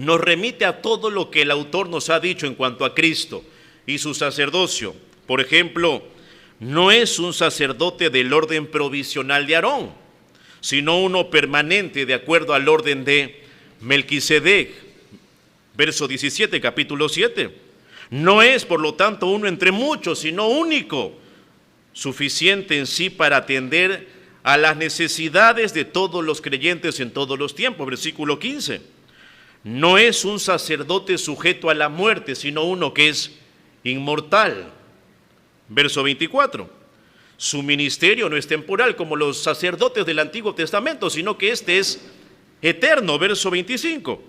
nos remite a todo lo que el autor nos ha dicho en cuanto a Cristo y su sacerdocio. Por ejemplo, no es un sacerdote del orden provisional de Aarón, sino uno permanente de acuerdo al orden de Melquisedec. Verso 17, capítulo 7. No es, por lo tanto, uno entre muchos, sino único, suficiente en sí para atender a las necesidades de todos los creyentes en todos los tiempos. Versículo 15. No es un sacerdote sujeto a la muerte, sino uno que es inmortal. Verso 24. Su ministerio no es temporal como los sacerdotes del Antiguo Testamento, sino que este es eterno. Verso 25.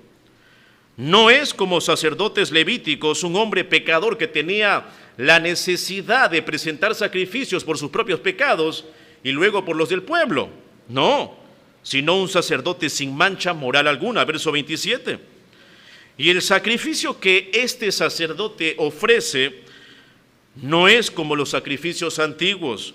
No es como sacerdotes levíticos, un hombre pecador que tenía la necesidad de presentar sacrificios por sus propios pecados y luego por los del pueblo. No, sino un sacerdote sin mancha moral alguna. Verso 27. Y el sacrificio que este sacerdote ofrece no es como los sacrificios antiguos,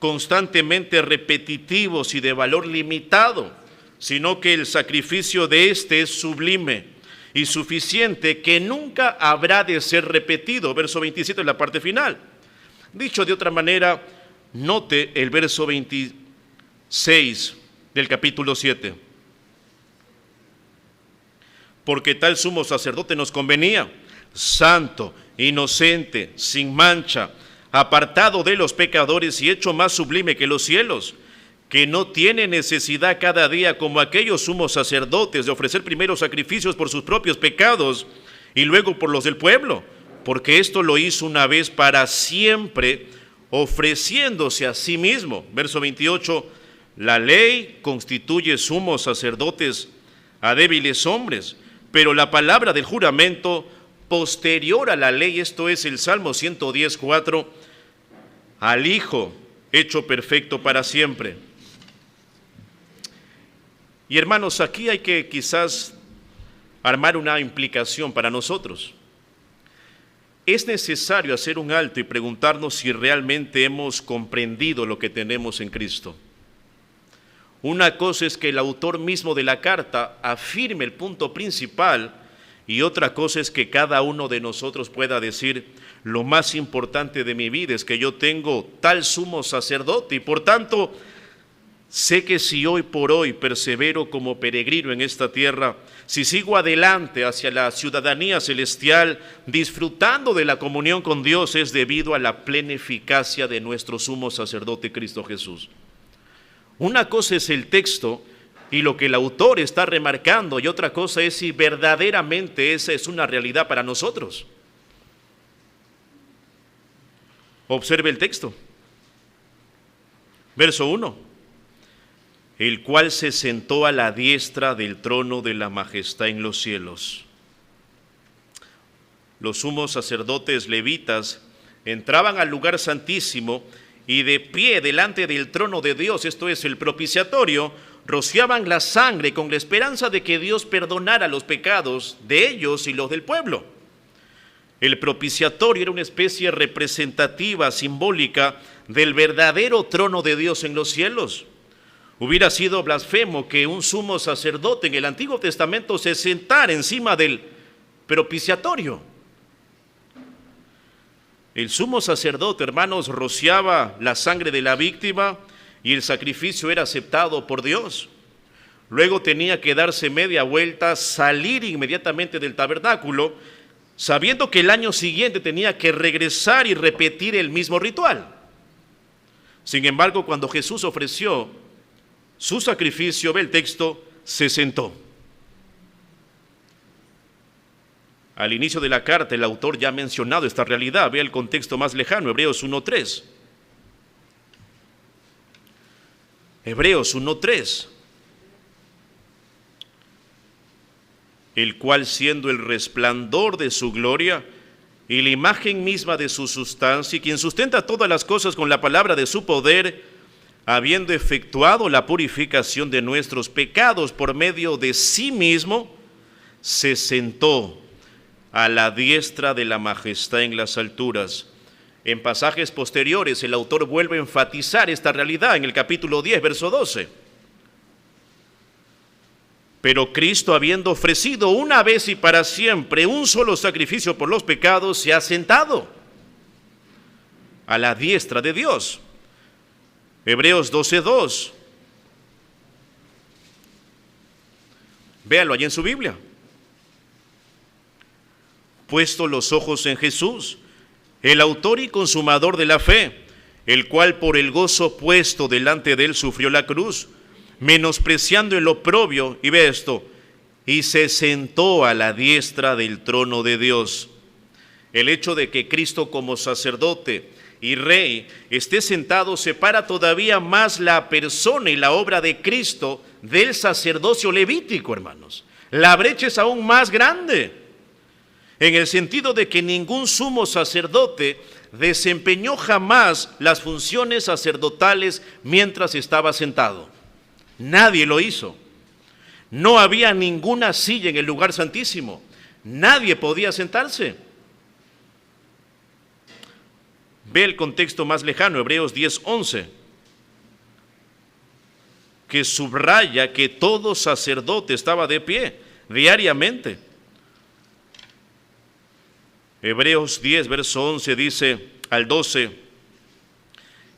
constantemente repetitivos y de valor limitado, sino que el sacrificio de este es sublime y suficiente, que nunca habrá de ser repetido. Verso 27 es la parte final. Dicho de otra manera, note el verso 26 del capítulo 7. Porque tal sumo sacerdote nos convenía, santo, inocente, sin mancha, apartado de los pecadores y hecho más sublime que los cielos, que no tiene necesidad cada día como aquellos sumos sacerdotes de ofrecer primero sacrificios por sus propios pecados y luego por los del pueblo, porque esto lo hizo una vez para siempre, ofreciéndose a sí mismo. Verso 28, la ley constituye sumos sacerdotes a débiles hombres, pero la palabra del juramento posterior a la ley, esto es el Salmo 110:4, al Hijo hecho perfecto para siempre. Y hermanos, aquí hay que quizás armar una implicación para nosotros. Es necesario hacer un alto y preguntarnos si realmente hemos comprendido lo que tenemos en Cristo. Una cosa es que el autor mismo de la carta afirme el punto principal y otra cosa es que cada uno de nosotros pueda decir: lo más importante de mi vida es que yo tengo tal sumo sacerdote y por tanto sé que si hoy por hoy persevero como peregrino en esta tierra, si sigo adelante hacia la ciudadanía celestial, disfrutando de la comunión con Dios, es debido a la plena eficacia de nuestro sumo sacerdote Cristo Jesús. Una cosa es el texto y lo que el autor está remarcando, y otra cosa es si verdaderamente esa es una realidad para nosotros. Observe el texto. Verso 1. El cual se sentó a la diestra del trono de la majestad en los cielos. Los sumos sacerdotes levitas entraban al lugar santísimo y de pie delante del trono de Dios, esto es el propiciatorio, rociaban la sangre con la esperanza de que Dios perdonara los pecados de ellos y los del pueblo. El propiciatorio era una especie representativa, simbólica del verdadero trono de Dios en los cielos. Hubiera sido blasfemo que un sumo sacerdote en el Antiguo Testamento se sentara encima del propiciatorio. El sumo sacerdote, hermanos, rociaba la sangre de la víctima y el sacrificio era aceptado por Dios. Luego tenía que darse media vuelta, salir inmediatamente del tabernáculo, sabiendo que el año siguiente tenía que regresar y repetir el mismo ritual. Sin embargo, cuando Jesús ofreció su sacrificio, ve el texto, se sentó. Al inicio de la carta, el autor ya ha mencionado esta realidad. Vea el contexto más lejano, Hebreos 1:3. Hebreos 1:3. El cual, siendo el resplandor de su gloria y la imagen misma de su sustancia, y quien sustenta todas las cosas con la palabra de su poder, habiendo efectuado la purificación de nuestros pecados por medio de sí mismo, se sentó a la diestra de la majestad en las alturas. En pasajes posteriores, el autor vuelve a enfatizar esta realidad en el capítulo 10, verso 12. Pero Cristo, habiendo ofrecido una vez y para siempre un solo sacrificio por los pecados, se ha sentado a la diestra de Dios. Hebreos 12:2. Véalo allí en su Biblia. Puesto los ojos en Jesús, el autor y consumador de la fe, el cual por el gozo puesto delante de él sufrió la cruz, menospreciando el oprobio, y ve esto, y se sentó a la diestra del trono de Dios. El hecho de que Cristo como sacerdote y rey esté sentado separa todavía más la persona y la obra de Cristo del sacerdocio levítico, hermanos. La brecha es aún más grande, en el sentido de que ningún sumo sacerdote desempeñó jamás las funciones sacerdotales mientras estaba sentado. Nadie lo hizo. No había ninguna silla en el lugar santísimo. Nadie podía sentarse. Ve el contexto más lejano, Hebreos 10:11, que subraya que todo sacerdote estaba de pie diariamente. Hebreos 10, verso 11 dice al 12,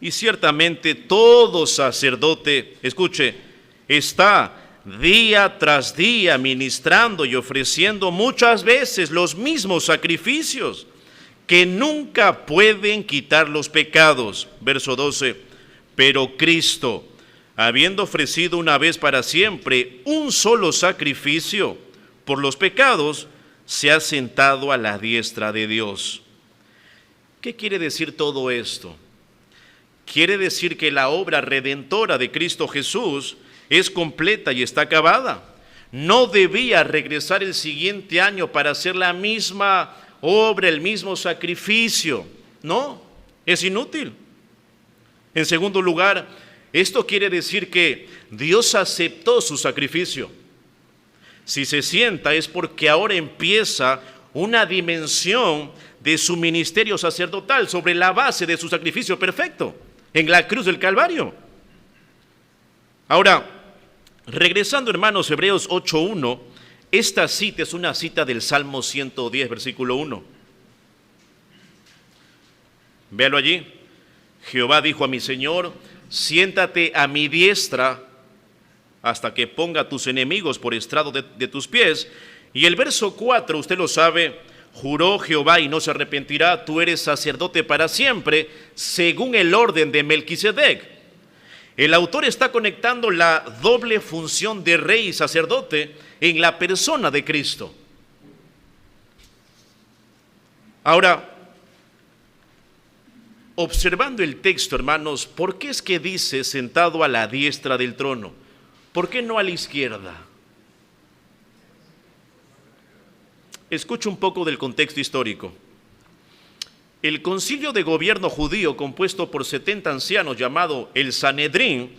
y ciertamente todo sacerdote, escuche, está día tras día ministrando y ofreciendo muchas veces los mismos sacrificios que nunca pueden quitar los pecados. Verso 12, pero Cristo, habiendo ofrecido una vez para siempre un solo sacrificio por los pecados, se ha sentado a la diestra de Dios. ¿Qué quiere decir todo esto? Quiere decir que la obra redentora de Cristo Jesús es completa y está acabada. No debía regresar el siguiente año para hacer la misma obra, el mismo sacrificio. No, es inútil. En segundo lugar, esto quiere decir que Dios aceptó su sacrificio. Si se sienta es porque ahora empieza una dimensión de su ministerio sacerdotal sobre la base de su sacrificio perfecto en la cruz del Calvario. Ahora, regresando, hermanos, Hebreos 8:1, esta cita es una cita del Salmo 110, versículo 1. Véalo allí. Jehová dijo a mi Señor, siéntate a mi diestra hasta que ponga a tus enemigos por estrado de tus pies. Y el verso 4, usted lo sabe, juró Jehová y no se arrepentirá, tú eres sacerdote para siempre, según el orden de Melquisedec. El autor está conectando la doble función de rey y sacerdote en la persona de Cristo. Ahora, observando el texto, hermanos, ¿por qué es que dice sentado a la diestra del trono? ¿Por qué no a la izquierda? Escucha un poco del contexto histórico. El concilio de gobierno judío, compuesto por 70 ancianos, llamado el Sanedrín,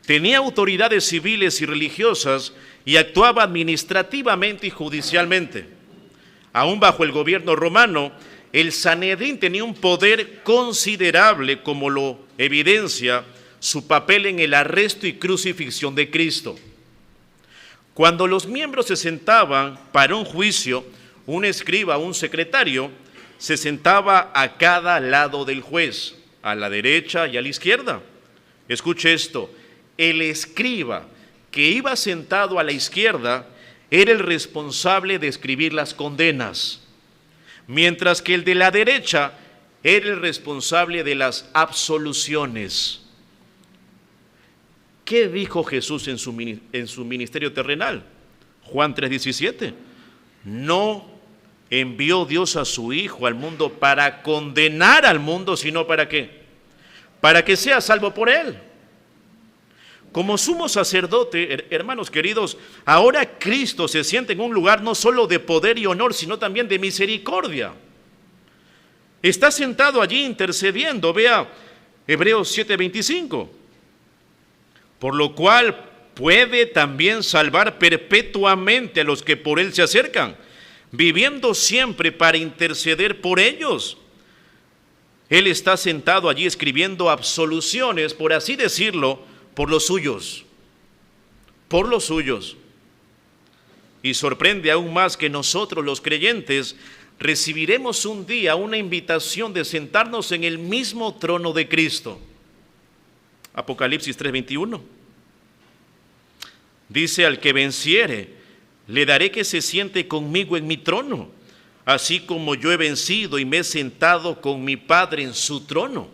tenía autoridades civiles y religiosas y actuaba administrativamente y judicialmente. Aún bajo el gobierno romano, el Sanedrín tenía un poder considerable, como lo evidencia su papel en el arresto y crucifixión de Cristo. Cuando los miembros se sentaban para un juicio, un escriba, un secretario, se sentaba a cada lado del juez, a la derecha y a la izquierda. Escuche esto, el escriba que iba sentado a la izquierda era el responsable de escribir las condenas, mientras que el de la derecha era el responsable de las absoluciones. ¿Qué dijo Jesús en su ministerio terrenal? Juan 3:17. No envió Dios a su Hijo al mundo para condenar al mundo, sino ¿para qué? Para que sea salvo por él. Como sumo sacerdote, hermanos queridos, ahora Cristo se sienta en un lugar no solo de poder y honor, sino también de misericordia. Está sentado allí intercediendo, vea Hebreos 7:25. Por lo cual puede también salvar perpetuamente a los que por él se acercan, viviendo siempre para interceder por ellos. Él está sentado allí escribiendo absoluciones, por así decirlo, por los suyos. Por los suyos. y sorprende aún más que nosotros los creyentes recibiremos un día una invitación de sentarnos en el mismo trono de Cristo. Apocalipsis 3:21. Dice: al que venciere, le daré que se siente conmigo en mi trono, así como yo he vencido y me he sentado con mi Padre en su trono.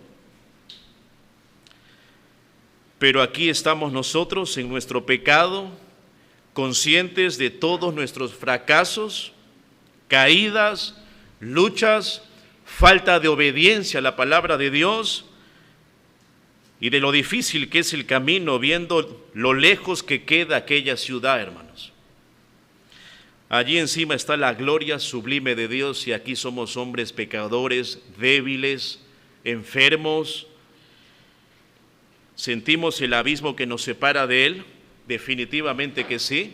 Pero aquí estamos nosotros en nuestro pecado, conscientes de todos nuestros fracasos, caídas, luchas, falta de obediencia a la palabra de Dios y de lo difícil que es el camino, viendo lo lejos que queda aquella ciudad, hermanos. Allí encima está la gloria sublime de Dios y aquí somos hombres pecadores, débiles, enfermos. ¿Sentimos el abismo que nos separa de Él? Definitivamente que sí,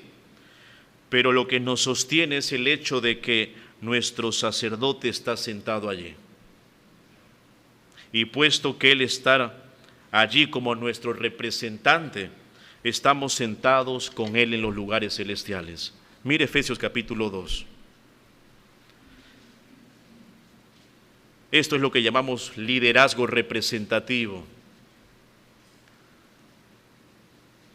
pero lo que nos sostiene es el hecho de que nuestro sacerdote está sentado allí. Y puesto que Él está allí como nuestro representante, estamos sentados con Él en los lugares celestiales. Mire Efesios capítulo 2. Esto es lo que llamamos liderazgo representativo.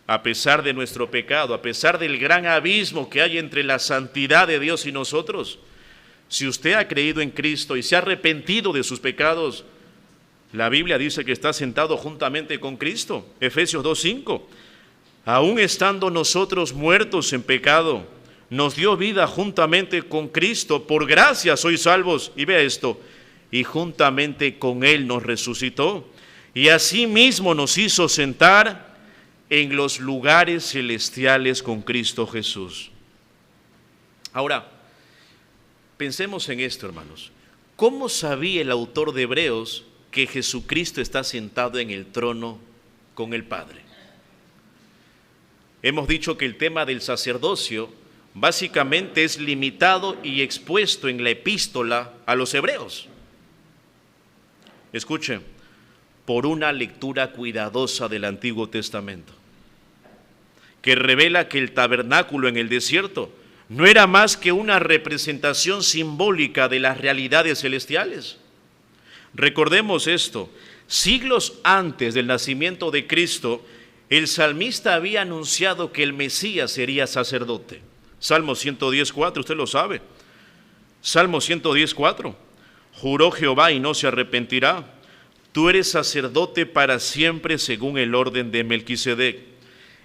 A pesar de nuestro pecado, a pesar del gran abismo que hay entre la santidad de Dios y nosotros, si usted ha creído en Cristo y se ha arrepentido de sus pecados, la Biblia dice que está sentado juntamente con Cristo. Efesios 2:5. Aún estando nosotros muertos en pecado, nos dio vida juntamente con Cristo. Por gracia sois salvos. Y vea esto. Y juntamente con Él nos resucitó. Y asimismo nos hizo sentar en los lugares celestiales con Cristo Jesús. Ahora, pensemos en esto, hermanos. ¿Cómo sabía el autor de Hebreos que Jesucristo está sentado en el trono con el Padre? Hemos dicho que el tema del sacerdocio básicamente es limitado y expuesto en la epístola a los hebreos. Escuchen, por una lectura cuidadosa del Antiguo Testamento, que revela que el tabernáculo en el desierto no era más que una representación simbólica de las realidades celestiales. Recordemos esto: siglos antes del nacimiento de Cristo, el salmista había anunciado que el Mesías sería sacerdote. Salmo 110:4, usted lo sabe. Salmo 110:4. Juró Jehová y no se arrepentirá. Tú eres sacerdote para siempre según el orden de Melquisedec.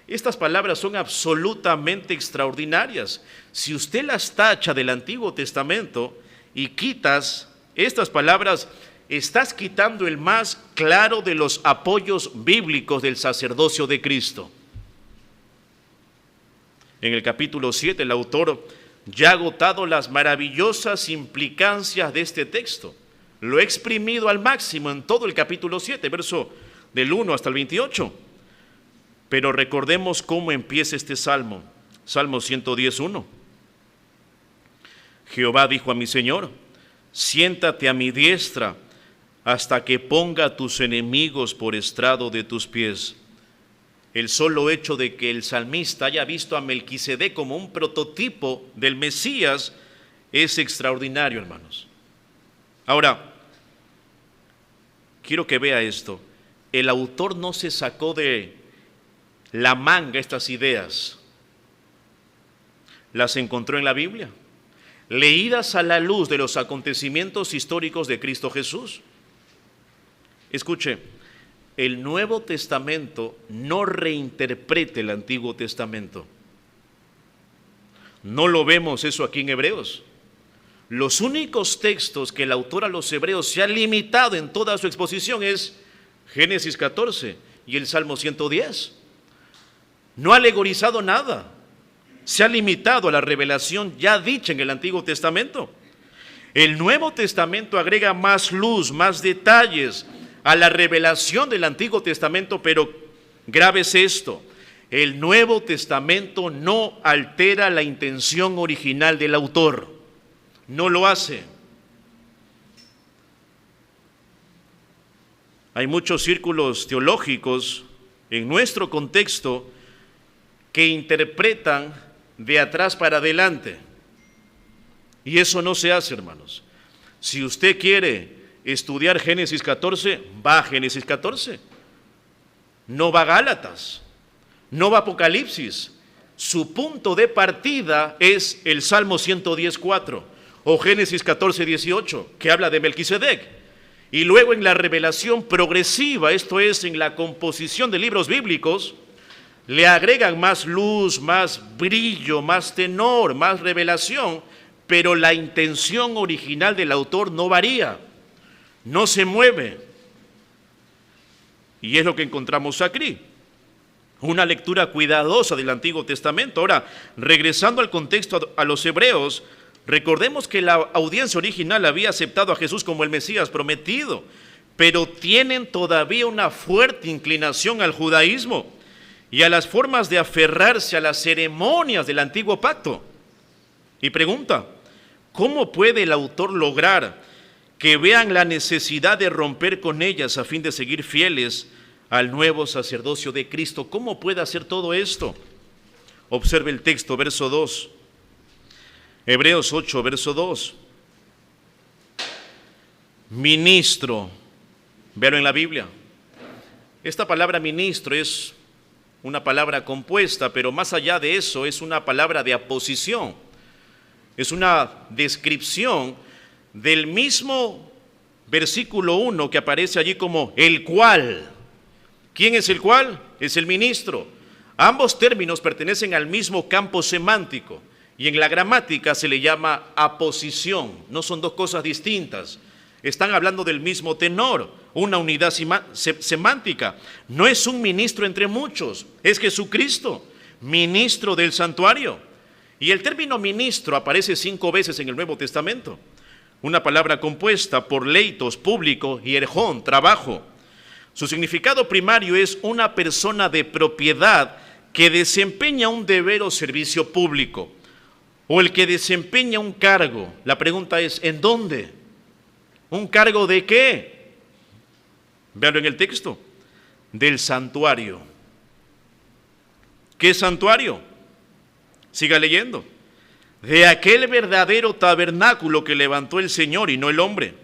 Estas palabras son absolutamente extraordinarias. Si usted las tacha del Antiguo Testamento y quitas estas palabras, estás quitando el más claro de los apoyos bíblicos del sacerdocio de Cristo. En el capítulo 7, el autor ya ha agotado las maravillosas implicancias de este texto. Lo he exprimido al máximo en todo el capítulo 7, verso del 1 hasta el 28. Pero recordemos cómo empieza este salmo. Salmo 110:1. Jehová dijo a mi Señor: siéntate a mi diestra hasta que ponga a tus enemigos por estrado de tus pies. El solo hecho de que el salmista haya visto a Melquisedec como un prototipo del Mesías es extraordinario, hermanos. Ahora, quiero que vea esto. El autor no se sacó de la manga estas ideas. Las encontró en la Biblia, leídas a la luz de los acontecimientos históricos de Cristo Jesús. Escuche, el Nuevo Testamento no reinterpreta el Antiguo Testamento. No lo vemos eso aquí en Hebreos. Los únicos textos que el autor a los hebreos se ha limitado en toda su exposición es Génesis 14 y el Salmo 110. No ha alegorizado nada. Se ha limitado a la revelación ya dicha en el Antiguo Testamento. El Nuevo Testamento agrega más luz, más detalles a la revelación del Antiguo Testamento, pero grave es esto: el Nuevo Testamento no altera la intención original del autor, no lo hace. Hay muchos círculos teológicos en nuestro contexto que interpretan de atrás para adelante. Y eso no se hace, hermanos. Si usted quiere estudiar Génesis 14, va a Génesis 14. No va a Gálatas, no va a Apocalipsis. Su punto de partida es el Salmo 110:4 o Génesis 14:18, que habla de Melquisedec. Y luego en la revelación progresiva, esto es, en la composición de libros bíblicos, le agregan más luz, más brillo, más tenor, más revelación, pero la intención original del autor no varía, no se mueve. Y es lo que encontramos aquí. Una lectura cuidadosa del Antiguo Testamento. Ahora, regresando al contexto a los hebreos, recordemos que la audiencia original había aceptado a Jesús como el Mesías prometido, pero tienen todavía una fuerte inclinación al judaísmo y a las formas de aferrarse a las ceremonias del antiguo pacto. Y pregunta, ¿cómo puede el autor lograr que vean la necesidad de romper con ellas a fin de seguir fieles al nuevo sacerdocio de Cristo? ¿Cómo puede hacer todo esto? Observe el texto, verso 2. Hebreos 8, verso 2. Ministro, véalo en la Biblia. Esta palabra ministro es una palabra compuesta, pero más allá de eso es una palabra de aposición. Es una descripción del mismo versículo 1 que aparece allí como el cual. ¿Quién es el cual? Es el ministro. Ambos términos pertenecen al mismo campo semántico y en la gramática se le llama aposición. No son dos cosas distintas. Están hablando del mismo tenor, una unidad semántica. No es un ministro entre muchos, es Jesucristo, ministro del santuario. Y el término ministro aparece 5 veces en el Nuevo Testamento. Una palabra compuesta por leitos, público, y erjón, trabajo. Su significado primario es una persona de propiedad que desempeña un deber o servicio público, o el que desempeña un cargo. La pregunta es, ¿en dónde? ¿Un cargo de qué? Véanlo en el texto, del santuario. ¿Qué santuario? Siga leyendo. De aquel verdadero tabernáculo que levantó el Señor y no el hombre.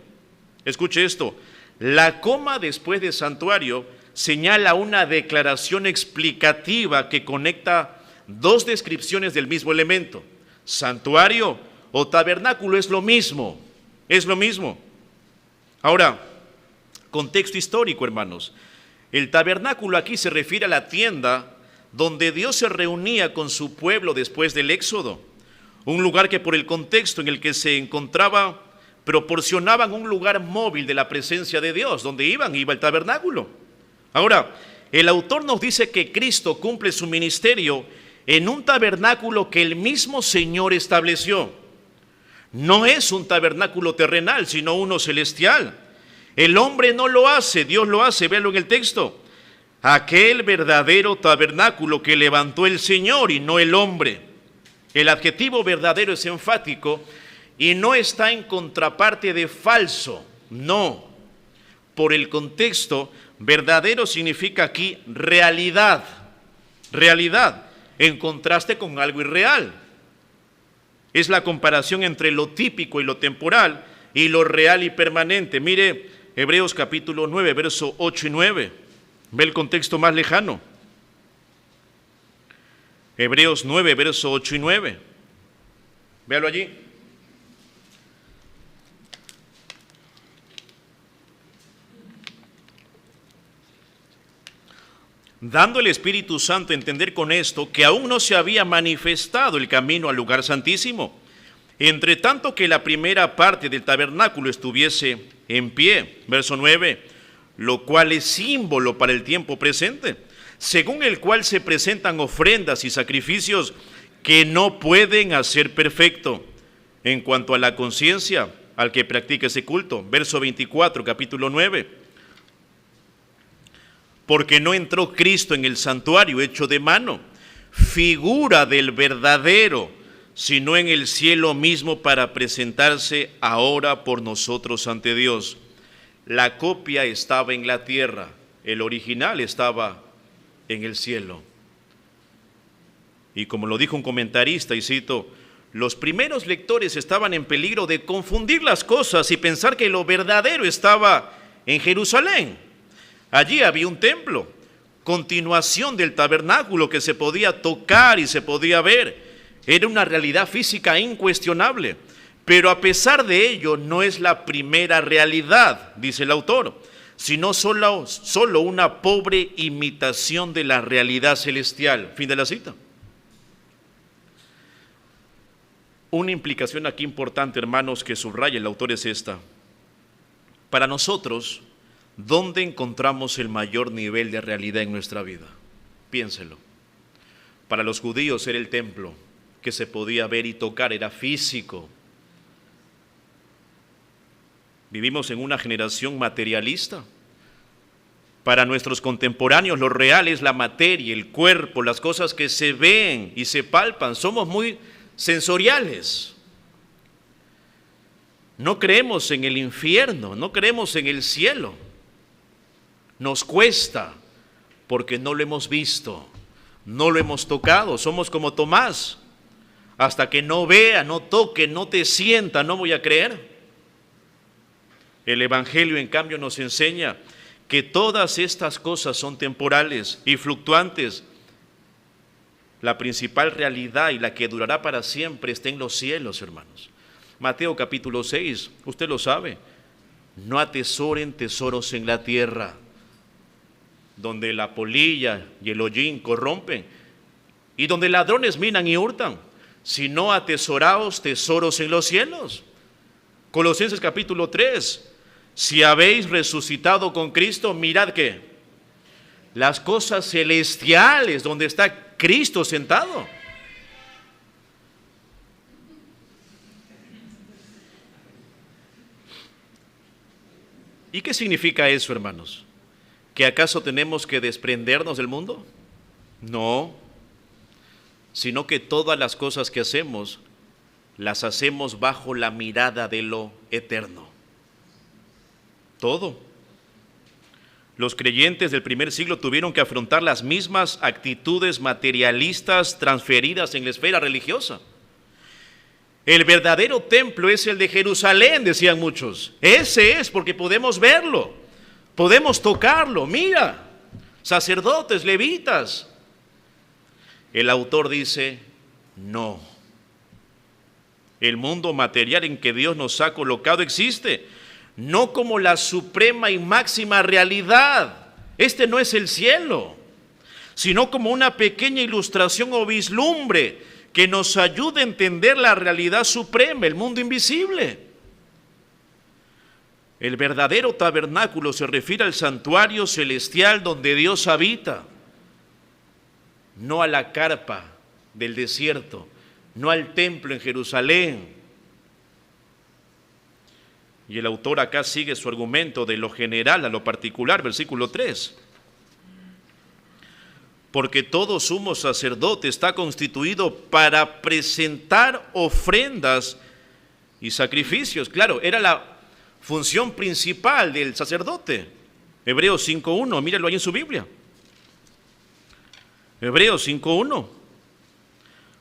Escuche esto, la coma después de santuario señala una declaración explicativa que conecta dos descripciones del mismo elemento. Santuario o tabernáculo es lo mismo, es lo mismo. Ahora, contexto histórico, hermanos. El tabernáculo aquí se refiere a la tienda donde Dios se reunía con su pueblo después del Éxodo. Un lugar que por el contexto en el que se encontraba proporcionaban un lugar móvil de la presencia de Dios. Donde iba el tabernáculo. Ahora, el autor nos dice que Cristo cumple su ministerio en un tabernáculo que el mismo Señor estableció. No es un tabernáculo terrenal, sino uno celestial. El hombre no lo hace, Dios lo hace, véalo en el texto. Aquel verdadero tabernáculo que levantó el Señor y no el hombre. El adjetivo verdadero es enfático y no está en contraparte de falso, no. Por el contexto, verdadero significa aquí realidad, realidad, en contraste con algo irreal. Es la comparación entre lo típico y lo temporal y lo real y permanente. Mire Hebreos capítulo 9, verso 8 y 9. Ve el contexto más lejano. Hebreos 9, verso 8 y 9. Véalo allí. Dando el Espíritu Santo a entender con esto que aún no se había manifestado el camino al lugar santísimo, entre tanto que la primera parte del tabernáculo estuviese en pie, verso 9, lo cual es símbolo para el tiempo presente, según el cual se presentan ofrendas y sacrificios que no pueden hacer perfecto en cuanto a la conciencia al que practica ese culto, verso 24, capítulo 9. Porque no entró Cristo en el santuario hecho de mano, figura del verdadero, sino en el cielo mismo para presentarse ahora por nosotros ante Dios. La copia estaba en la tierra, el original estaba en el cielo. Y como lo dijo un comentarista, y cito, los primeros lectores estaban en peligro de confundir las cosas y pensar que lo verdadero estaba en Jerusalén. Allí había un templo, continuación del tabernáculo que se podía tocar y se podía ver. Era una realidad física incuestionable, pero a pesar de ello no es la primera realidad, dice el autor, sino solo una pobre imitación de la realidad celestial. Fin de la cita. Una implicación aquí importante, hermanos, que subraya el autor es esta. Para nosotros, ¿dónde encontramos el mayor nivel de realidad en nuestra vida? Piénselo. Para los judíos era el templo, que se podía ver y tocar, era físico. Vivimos en una generación materialista. Para nuestros contemporáneos lo real es la materia, el cuerpo, las cosas que se ven y se palpan. Somos muy sensoriales. No creemos en el infierno, no creemos en el cielo. Nos cuesta porque no lo hemos visto, no lo hemos tocado. Somos como Tomás. Hasta que no vea, no toque, no te sienta, no voy a creer. El Evangelio, en cambio, nos enseña que todas estas cosas son temporales y fluctuantes. La principal realidad y la que durará para siempre está en los cielos, hermanos. Mateo capítulo 6, usted lo sabe. No atesoren tesoros en la tierra, donde la polilla y el hollín corrompen, y donde ladrones minan y hurtan, sino atesoraos tesoros en los cielos. Colosenses capítulo 3, si habéis resucitado con Cristo, mirad que las cosas celestiales, donde está Cristo sentado. ¿Y qué significa eso, hermanos? ¿Que acaso tenemos que desprendernos del mundo? No, sino que todas las cosas que hacemos, las hacemos bajo la mirada de lo eterno. Todo. Los creyentes del primer siglo tuvieron que afrontar las mismas actitudes materialistas transferidas en la esfera religiosa. El verdadero templo es el de Jerusalén, decían muchos. Ese es porque podemos verlo, podemos tocarlo. Mira, sacerdotes, levitas. El autor dice, no. El mundo material en que Dios nos ha colocado existe, no como la suprema y máxima realidad. Este no es el cielo, sino como una pequeña ilustración o vislumbre que nos ayude a entender la realidad suprema, el mundo invisible. El verdadero tabernáculo se refiere al santuario celestial donde Dios habita, no a la carpa del desierto, no al templo en Jerusalén. Y el autor acá sigue su argumento de lo general a lo particular, versículo 3. Porque todo sumo sacerdote está constituido para presentar ofrendas y sacrificios. Claro, era la función principal del sacerdote. Hebreos 5.1, míralo ahí en su Biblia. Hebreos 5.1.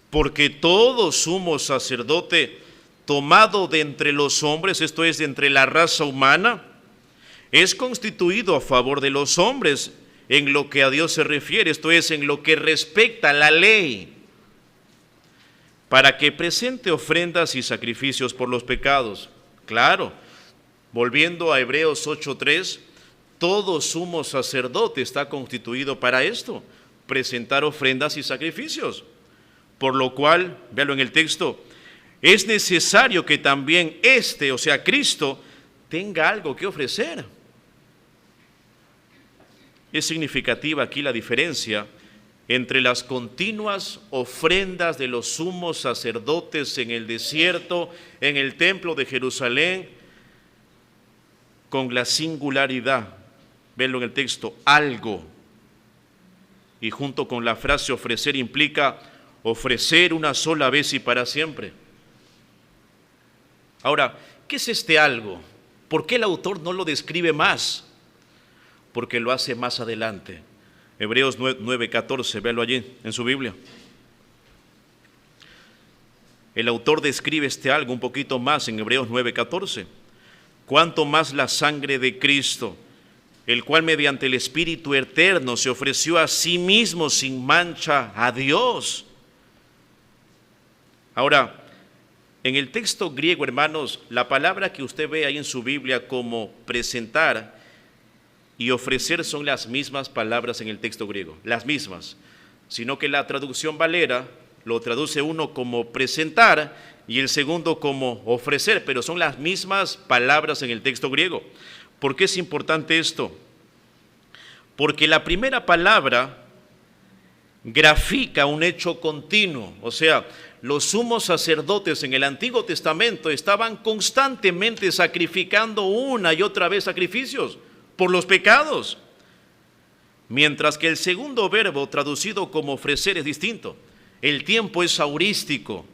Porque todo sumo sacerdote tomado de entre los hombres, esto es, de entre la raza humana, es constituido a favor de los hombres en lo que a Dios se refiere, esto es, en lo que respecta a la ley, para que presente ofrendas y sacrificios por los pecados. Claro, volviendo a Hebreos 8.3, todo sumo sacerdote está constituido para esto, presentar ofrendas y sacrificios. Por lo cual, véalo en el texto, es necesario que también o sea, Cristo, tenga algo que ofrecer. Es significativa aquí la diferencia entre las continuas ofrendas de los sumos sacerdotes en el desierto, en el templo de Jerusalén, con la singularidad, véanlo en el texto, algo. Y junto con la frase ofrecer implica ofrecer una sola vez y para siempre. Ahora, ¿qué es este algo? ¿Por qué el autor no lo describe más? Porque lo hace más adelante. Hebreos 9:14, véalo allí en su Biblia. El autor describe algo un poquito más en Hebreos 9:14. Cuanto más la sangre de Cristo, el cual mediante el Espíritu eterno se ofreció a sí mismo sin mancha a Dios. Ahora, en el texto griego, hermanos, la palabra que usted ve ahí en su Biblia como presentar y ofrecer son las mismas palabras en el texto griego, las mismas, sino que la traducción Valera lo traduce uno como presentar y el segundo como ofrecer, pero son las mismas palabras en el texto griego. ¿Por qué es importante esto? Porque la primera palabra grafica un hecho continuo, o sea, los sumos sacerdotes en el Antiguo Testamento estaban constantemente sacrificando una y otra vez sacrificios por los pecados, mientras que el segundo verbo traducido como ofrecer es distinto. El tiempo es heurístico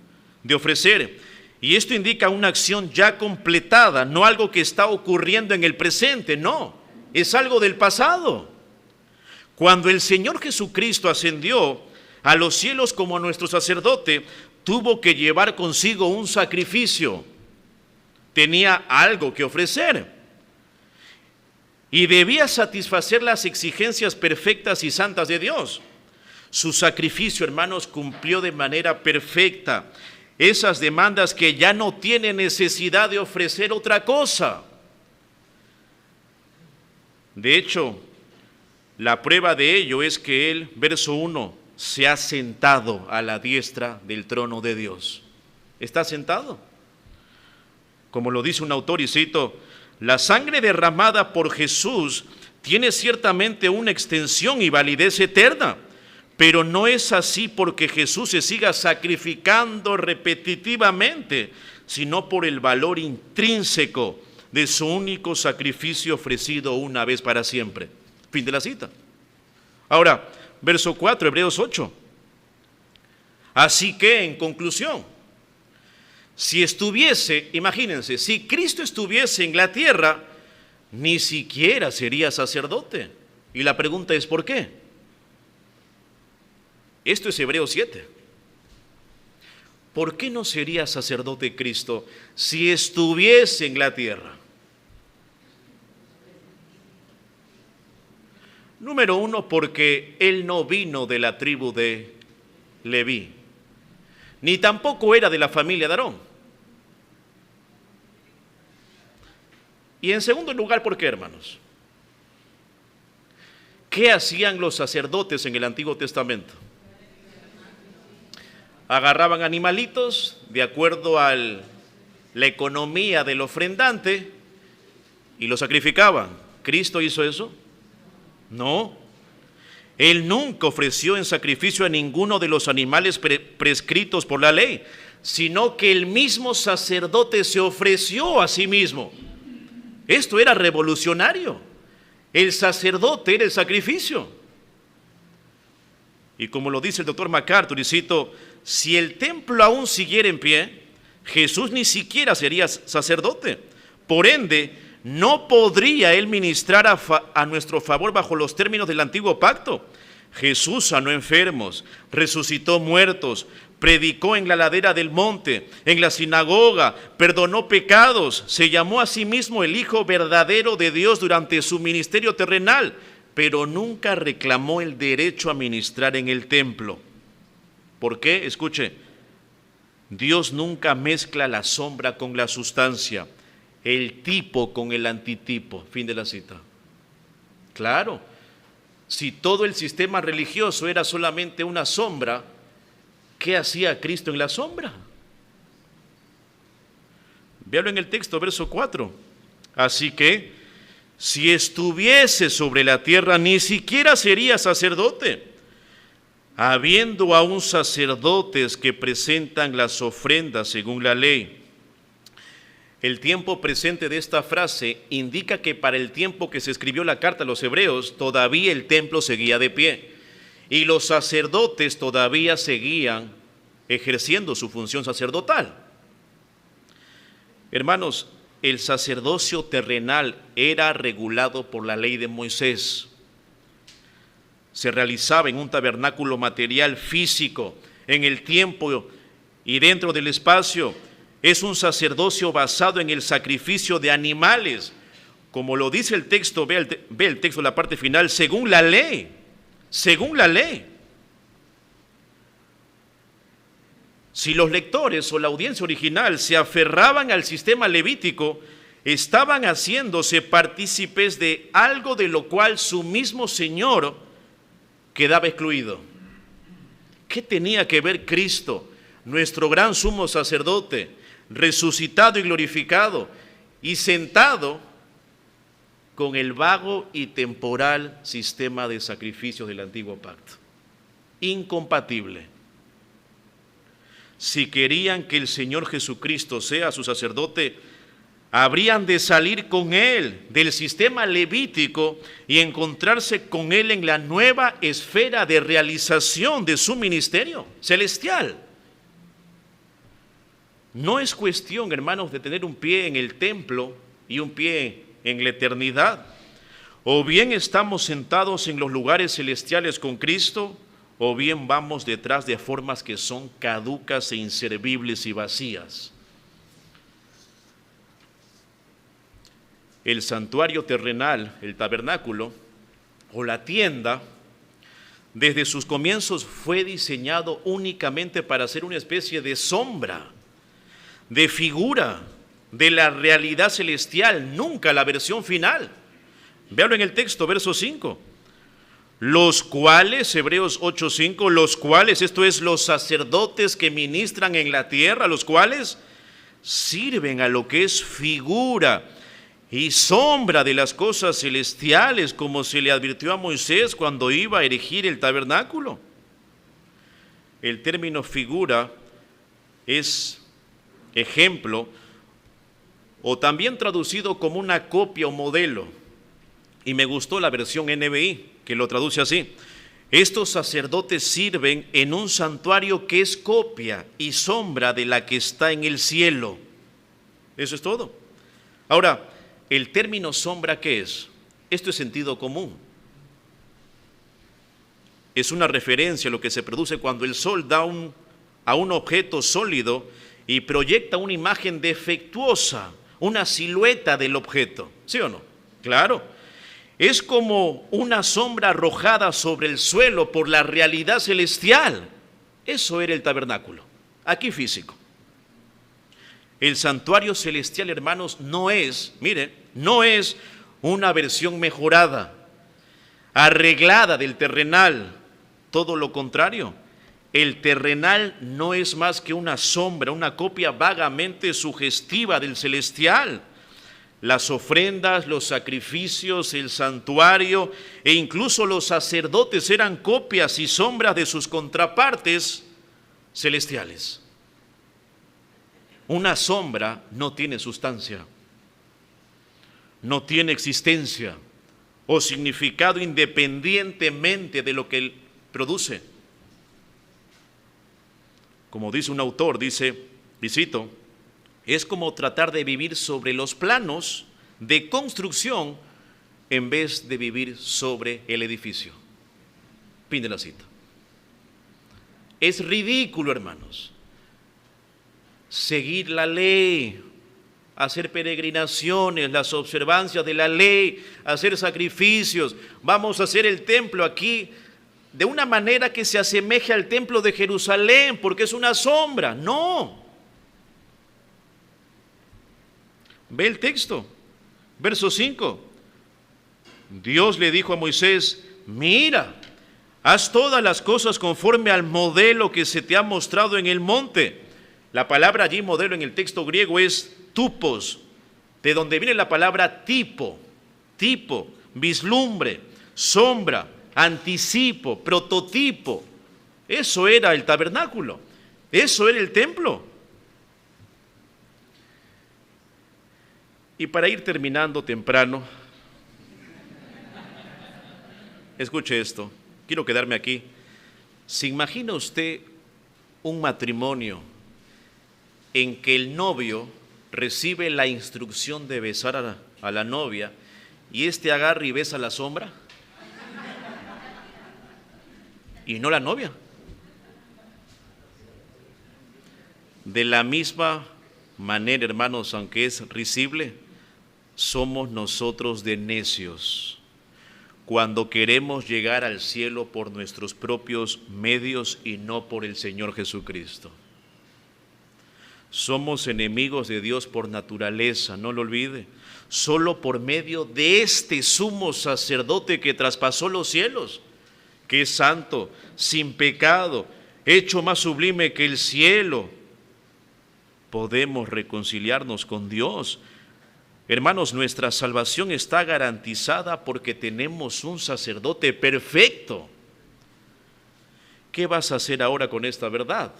de ofrecer, y esto indica una acción ya completada, no algo que está ocurriendo en el presente, no, es algo del pasado. Cuando el Señor Jesucristo ascendió a los cielos como nuestro sacerdote, tuvo que llevar consigo un sacrificio, tenía algo que ofrecer y debía satisfacer las exigencias perfectas y santas de Dios. Su sacrificio, hermanos, cumplió de manera perfecta esas demandas que ya no tiene necesidad de ofrecer otra cosa. De hecho, la prueba de ello es que él, verso 1, se ha sentado a la diestra del trono de Dios. Está sentado. Como lo dice un autor, y cito, la sangre derramada por Jesús tiene ciertamente una extensión y validez eterna, pero no es así porque Jesús se siga sacrificando repetitivamente, sino por el valor intrínseco de su único sacrificio ofrecido una vez para siempre. Fin de la cita. Ahora, verso 4, Hebreos 8. Así que, en conclusión, si estuviese, imagínense, si Cristo estuviese en la tierra, ni siquiera sería sacerdote. Y la pregunta es, ¿por qué? Esto es Hebreos 7. ¿Por qué no sería sacerdote Cristo si estuviese en la tierra? Número 1, porque él no vino de la tribu de Leví, ni tampoco era de la familia de Aarón. Y en segundo lugar, ¿por qué, hermanos? ¿Qué hacían los sacerdotes en el Antiguo Testamento? Agarraban animalitos de acuerdo a la economía del ofrendante y los sacrificaban. ¿Cristo hizo eso? No, él nunca ofreció en sacrificio a ninguno de los animales prescritos por la ley, sino que el mismo sacerdote se ofreció a sí mismo. Esto era revolucionario. El sacerdote era el sacrificio. Y como lo dice el doctor MacArthur, y cito, si el templo aún siguiera en pie, Jesús ni siquiera sería sacerdote. Por ende, no podría él ministrar a nuestro favor bajo los términos del antiguo pacto. Jesús sanó enfermos, resucitó muertos, predicó en la ladera del monte, en la sinagoga, perdonó pecados, se llamó a sí mismo el Hijo verdadero de Dios durante su ministerio terrenal, pero nunca reclamó el derecho a ministrar en el templo. ¿Por qué? Escuche, Dios nunca mezcla la sombra con la sustancia, el tipo con el antitipo. Fin de la cita. Claro, si todo el sistema religioso era solamente una sombra, ¿qué hacía Cristo en la sombra? Véalo en el texto, verso 4. Así que, si estuviese sobre la tierra, ni siquiera sería sacerdote, habiendo aún sacerdotes que presentan las ofrendas según la ley. El tiempo presente de esta frase indica que para el tiempo que se escribió la carta a los hebreos, todavía el templo seguía de pie y los sacerdotes todavía seguían ejerciendo su función sacerdotal. Hermanos, el sacerdocio terrenal era regulado por la ley de Moisés. Se realizaba en un tabernáculo material físico en el tiempo Y dentro del espacio es un sacerdocio basado en el sacrificio de animales, como lo dice el texto, ve el texto, la parte final, según la ley, según la ley. Si los lectores o la audiencia original se aferraban al sistema levítico, estaban haciéndose partícipes de algo de lo cual su mismo Señor quedaba excluido. ¿Qué tenía que ver Cristo, nuestro gran sumo sacerdote, resucitado y glorificado, y sentado con el vago y temporal sistema de sacrificios del antiguo pacto? Incompatible. Si querían que el Señor Jesucristo sea su sacerdote, habrían de salir con Él del sistema levítico y encontrarse con Él en la nueva esfera de realización de su ministerio celestial. No es cuestión, hermanos, de tener un pie en el templo y un pie en la eternidad. O bien estamos sentados en los lugares celestiales con Cristo, o bien vamos detrás de formas que son caducas e inservibles y vacías. El santuario terrenal, el tabernáculo o la tienda, desde sus comienzos fue diseñado únicamente para ser una especie de sombra, de figura de la realidad celestial, nunca la versión final. Véanlo en el texto, verso 5. Los cuales, Hebreos 8:5, los cuales, esto es, los sacerdotes que ministran en la tierra, los cuales sirven a lo que es figura y sombra de las cosas celestiales, como se le advirtió a Moisés cuando iba a erigir el tabernáculo. El término figura es ejemplo, o también traducido como una copia o modelo. Y me gustó la versión NBI, que lo traduce así: estos sacerdotes sirven en un santuario que es copia y sombra de la que está en el cielo. Eso es todo. Ahora, el término sombra, ¿qué es? Esto es sentido común. Es una referencia a lo que se produce cuando el sol da a un objeto sólido y proyecta una imagen defectuosa, una silueta del objeto. ¿Sí o no? Claro. Es como una sombra arrojada sobre el suelo por la realidad celestial. Eso era el tabernáculo, aquí físico. El santuario celestial, hermanos, no es una versión mejorada, arreglada del terrenal. Todo lo contrario, el terrenal no es más que una sombra, una copia vagamente sugestiva del celestial. Las ofrendas, los sacrificios, el santuario e incluso los sacerdotes eran copias y sombras de sus contrapartes celestiales. Una sombra no tiene sustancia, no tiene existencia o significado independientemente de lo que él produce. Como dice un autor, dice, y cito: es como tratar de vivir sobre los planos de construcción en vez de vivir sobre el edificio. Fin de la cita. Es ridículo, hermanos, seguir la ley, hacer peregrinaciones, las observancias de la ley, hacer sacrificios. Vamos a hacer el templo aquí de una manera que se asemeje al templo de Jerusalén, porque es una sombra. No. Ve el texto, verso 5. Dios le dijo a Moisés: mira, haz todas las cosas conforme al modelo que se te ha mostrado en el monte. La palabra allí, modelo, en el texto griego es tupos, de donde viene la palabra tipo, vislumbre, sombra, anticipo, prototipo. Eso era el tabernáculo, eso era el templo. Y para ir terminando temprano, escuche esto, quiero quedarme aquí. ¿Se imagina usted un matrimonio en que el novio recibe la instrucción de besar a la novia y éste agarra y besa la sombra y no la novia? De la misma manera, hermanos, aunque es risible, somos nosotros de necios cuando queremos llegar al cielo por nuestros propios medios y no por el Señor Jesucristo. Somos enemigos de Dios por naturaleza, no lo olvide. Solo por medio de este sumo sacerdote que traspasó los cielos, que es santo, sin pecado, hecho más sublime que el cielo, podemos reconciliarnos con Dios. Hermanos, nuestra salvación está garantizada porque tenemos un sacerdote perfecto. ¿Qué vas a hacer ahora con esta verdad?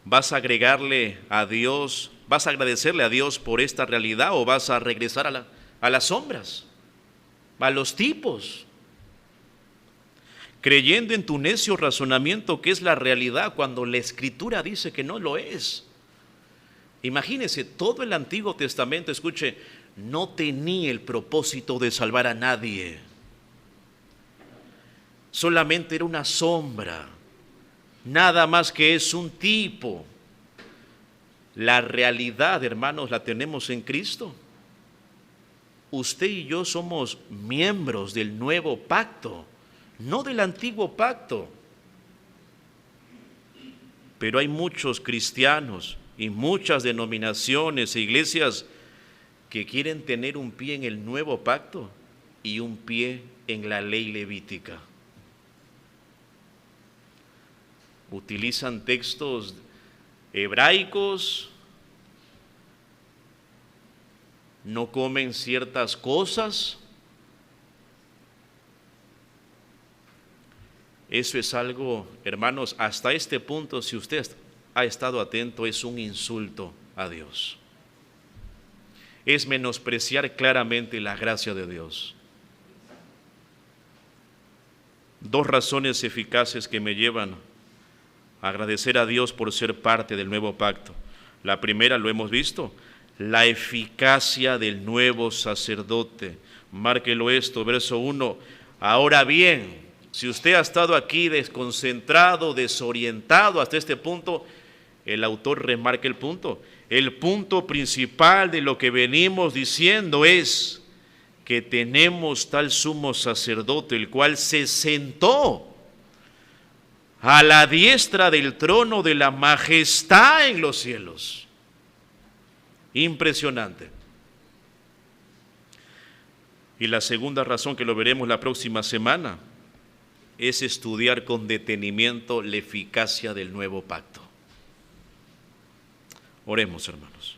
¿Vas a agregarle a Dios, vas a agradecerle a Dios por esta realidad o vas a regresar a las sombras, a los tipos? Creyendo en tu necio razonamiento que es la realidad cuando la Escritura dice que no lo es. Imagínense, todo el Antiguo Testamento, escuche, no tenía el propósito de salvar a nadie. Solamente era una sombra, nada más que es un tipo. La realidad, hermanos, la tenemos en Cristo. Usted y yo somos miembros del nuevo pacto, no del antiguo pacto. Pero hay muchos cristianos y muchas denominaciones e iglesias que quieren tener un pie en el nuevo pacto y un pie en la ley levítica. Utilizan textos hebraicos, no comen ciertas cosas. Eso es algo, hermanos, hasta este punto, si usted ha estado atento, es un insulto a Dios. Es menospreciar claramente la gracia de Dios. Dos razones eficaces que me llevan a agradecer a Dios por ser parte del nuevo pacto. La primera, lo hemos visto, la eficacia del nuevo sacerdote. Márquelo esto, verso 1. Ahora bien, si usted ha estado aquí desconcentrado, desorientado hasta este punto, el autor remarca el punto. El punto principal de lo que venimos diciendo es que tenemos tal sumo sacerdote, el cual se sentó a la diestra del trono de la majestad en los cielos. Impresionante. Y la segunda razón, que lo veremos la próxima semana, es estudiar con detenimiento la eficacia del nuevo pacto. Oremos, hermanos.